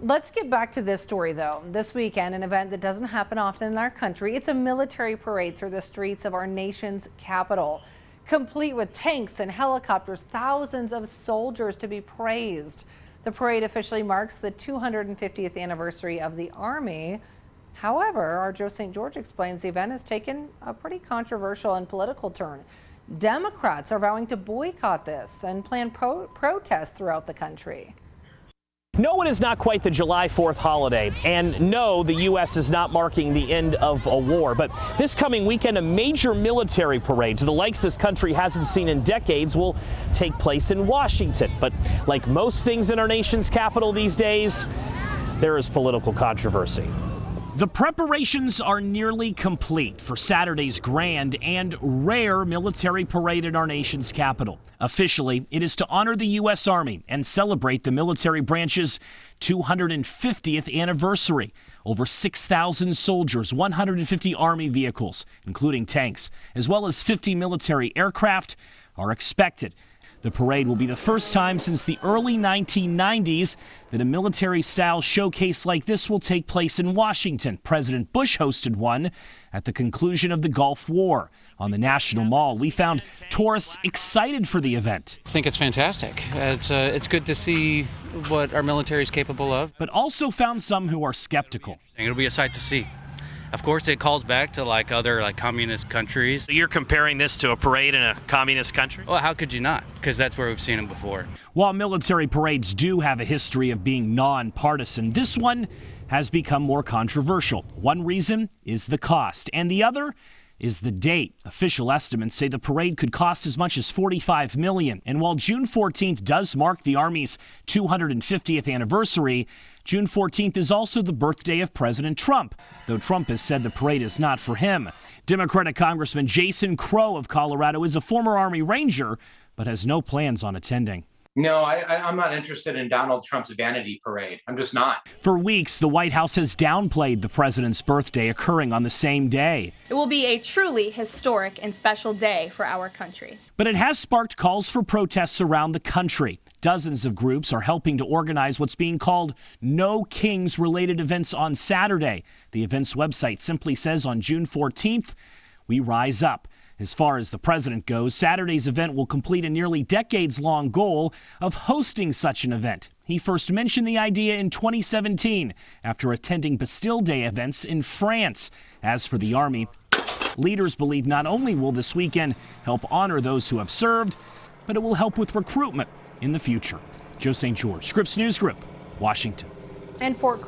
Let's get back to this story, though. This weekend, an event that doesn't happen often in our country. It's a military parade through the streets of our nation's capital, complete with tanks and helicopters, thousands of soldiers to be praised. The parade officially marks the 250th anniversary of the Army. However, our Joe St. George explains the event has taken a pretty controversial and political turn. Democrats are vowing to boycott this and plan protests throughout the country. No, it is not quite the July 4th holiday, and no, the U.S. is not marking the end of a war. But this coming weekend, a major military parade to the likes this country hasn't seen in decades will take place in Washington. But like most things in our nation's capital these days, there is political controversy. The preparations are nearly complete for Saturday's grand and rare military parade in our nation's capital. Officially, it is to honor the U.S. Army and celebrate the military branch's 250th anniversary. Over 6,000 soldiers, 150 Army vehicles, including tanks, as well as 50 military aircraft, are expected. The parade will be the first time since the early 1990s that a military-style showcase like this will take place in Washington. President Bush hosted one at the conclusion of the Gulf War. On the National Mall, we found tourists excited for the event. I think it's fantastic. It's good to see what our military is capable of. But also found some who are skeptical. It'll be a sight to see. Of course, it calls back to other communist countries. So you're comparing this to a parade in a communist country? Well, how could you not? Because that's where we've seen them before. While military parades do have a history of being nonpartisan, this one has become more controversial. One reason is the cost, and the other is the date. Official estimates say the parade could cost as much as $45 million. And while June 14th does mark the Army's 250th anniversary, June 14th is also the birthday of President Trump, though Trump has said the parade is not for him. Democratic Congressman Jason Crow of Colorado is a former Army Ranger, but has no plans on attending. No, I'm not interested in Donald Trump's vanity parade. I'm just not. For weeks, the White House has downplayed the president's birthday occurring on the same day. It will be a truly historic and special day for our country. But it has sparked calls for protests around the country. Dozens of groups are helping to organize what's being called No Kings-related events on Saturday. The event's website simply says on June 14th, we rise up. As far as the president goes, Saturday's event will complete a nearly decades-long goal of hosting such an event. He first mentioned the idea in 2017 after attending Bastille Day events in France. As for the Army, leaders believe not only will this weekend help honor those who have served, but it will help with recruitment in the future. Joe St. George, Scripps News Group, Washington. And Fort